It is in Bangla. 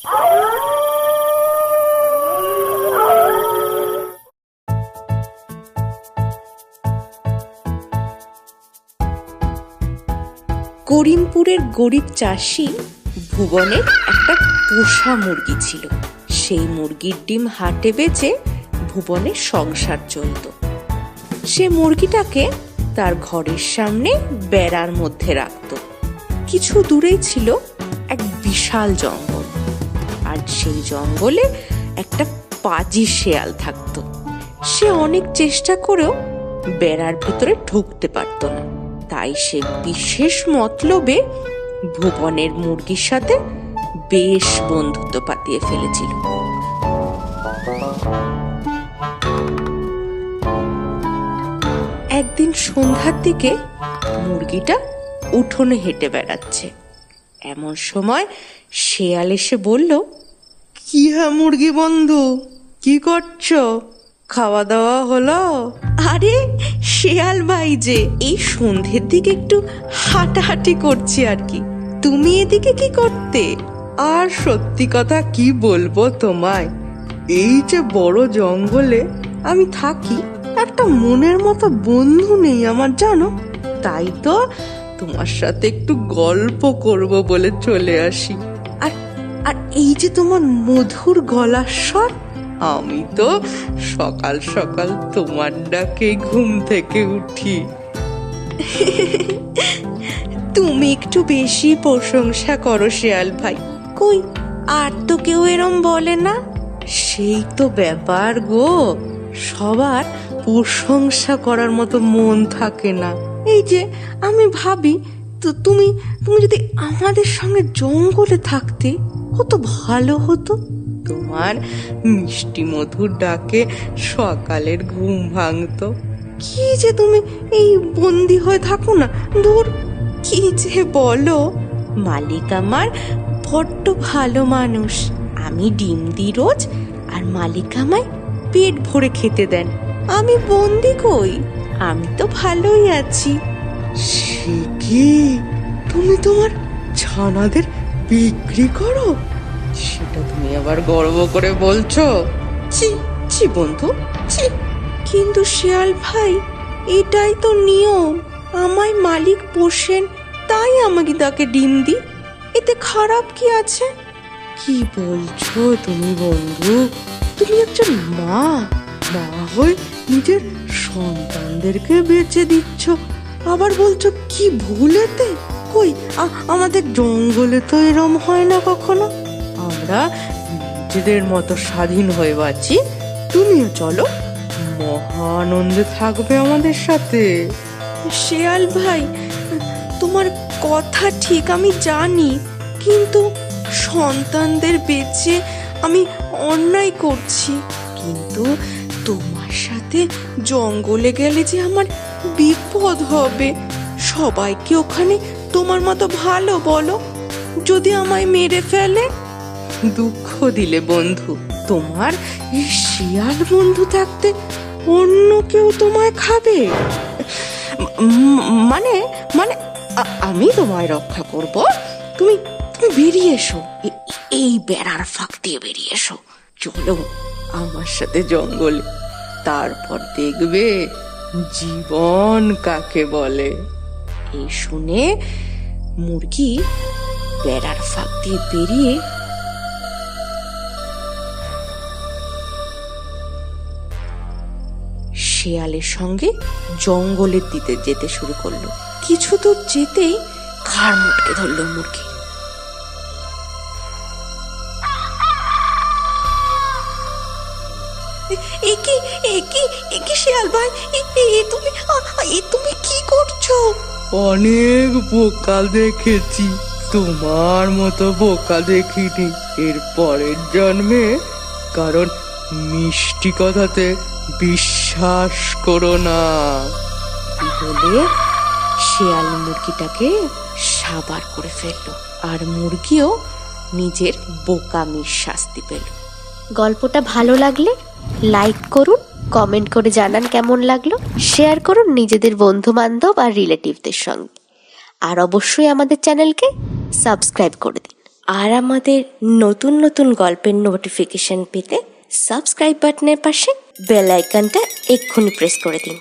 করিমপুরের গরিব চাষি ভুবনের একটা পোষা মুরগি ছিল। সেই মুরগির ডিম হাটে বেচে ভুবনের সংসার চলত। সে মুরগিটাকে তার ঘরের সামনে বেড়ার মধ্যে রাখত। কিছু দূরেই ছিল এক বিশাল জঙ্গল, আর সেই জঙ্গলে একটা পাজি শেয়াল থাকত। সে অনেক চেষ্টা করেও বেড়ার ভিতরে ঢুকতে পারত না। তাই সে বিশেষ মতলবে ভুবনের মুরগির সাথে বেশ বন্ধুত্ব পাতিয়ে ফেলেছিল। একদিন সন্ধ্যার দিকে মুরগিটা উঠোনে হেঁটে বেড়াচ্ছে। এমন সময় শেয়াল এসে বলল, কি হ্যাঁ মুরগি বন্ধু, কি করছো? খাওয়া দাওয়া হলো? আরে শেয়াল ভাই যে, এই সন্ধ্যের দিকে একটু হাঁটাহাঁটি করছি আর কি। তুমি এদিকে কি করতে? আর সত্যি কথা কি বলবো তোমায়, এই যে বড় জঙ্গলে আমি থাকি, একটা মনের মতো বন্ধু নেই আমার, জানো। তাই তো তোমার সাথে একটু গল্প করব বলে চলে আসি। আর আর এই যে তোমার মধুর গলার স্বর, আমি তো সকাল সকাল তোমার ডাকে ঘুম থেকে উঠি। তুমি একটু বেশি প্রশংসা করো শেয়াল ভাই। কই আর তো কেউ এরম বলে না। সেই তো ব্যাপার গো, সবার প্রশংসা করার মতো মন থাকে না। এই যে আমি ভাবি, তো তুমি যদি আমাদের সঙ্গে জঙ্গলে থাকতে কত ভালো হতো। তোমার মিষ্টি মধুর ডাকে সকালের ঘুম ভাঙতো। কি যে তুমি এই বন্দি হয়ে থাকো না, দূর। কি যে বলো, মালিক আমার বড্ড ভালো মানুষ। আমি ডিম দিই রোজ, আর মালিক আমায় পেট ভরে খেতে দেন। আমি বন্দি কই, আমি তো ভালোই আছি। সে কি, তুমি তোমার ছানাদের বিক্রি করো? সেটা তুমি আবার গর্ব করে বলছো? ছি ছি বন্ধু, ছি। কিন্তু শিয়াল ভাই, এটাই তো নিয়ম। আমায় মালিক পোষেন, তাই আমাকে তাকে ডিম দি। এতে খারাপ কি আছে? কি বলছো তুমি বন্ধু? তুমি একজন মা হয়ে নিজের সন্তানদেরকে বেঁচে দিচ্ছ, আবার বলছো কি ভুলেতে? কই আমাদের জঙ্গলে তো এরম হয় না কখনো। আমরা নিজেদের মতো স্বাধীন হয়ে বাঁচি। তুমিও চলো, মহা আনন্দে থাকবে আমাদের সাথে। শিয়াল ভাই, তোমার কথা ঠিক, আমি জানি, কিন্তু সন্তানদের বেঁচে আমি অন্যায় করছি। কিন্তু তোমার সাথে জঙ্গলে গেলে যে আমার বিপদ হবে। সবাই কি ওখানে তোমার মতো ভালো বলো? যদি আমায় মেরে ফেলে? দুঃখ দিলে বন্ধু, তোমার এই শিয়াল বন্ধু থাকতে অন্য কেউ তোমায় খাবে? মানে মানে আমি তোমায় রক্ষা করব। তুমি বেরিয়ে এসো, এই বেড়ার ফাঁক দিয়ে বেরিয়ে এসো। চলো আমার সাথে জঙ্গলে, তারপর দেখবে জীবন কাকে বলে। এই শুনে মুরগি বেড়ার ফাঁক দিয়ে বেরিয়ে শেয়ালের সঙ্গে জঙ্গলের দিকে যেতে শুরু করলো। কিছু দূর যেতেই ঘাড় মুটকে ধরলো মুরগি। একি শিয়াল ভাই, তুমি কি করছো? অনেক বোকা দেখেছি, তোমার মতো বোকা দেখিনি এর পরের জন্মে। কারণ মিষ্টি কথাতে বিশ্বাস করো না। বলে শিয়াল মুরগিটাকে সাবার করে ফেললো, আর মুরগিও নিজের বোকামির শাস্তি পেল। গল্পটা ভালো লাগলে লাইক করুন, কমেন্ট করে জানান কেমন লাগলো, শেয়ার করুন নিজেদের বন্ধু বান্ধব আর রিলেটিভদের সঙ্গে, আর অবশ্যই আমাদের চ্যানেলকে সাবস্ক্রাইব করে দিন। আর আমাদের নতুন নতুন গল্পের নোটিফিকেশন পেতে সাবস্ক্রাইব বাটনের পাশে বেল আইকনটা এক্ষুনি প্রেস করে দিন।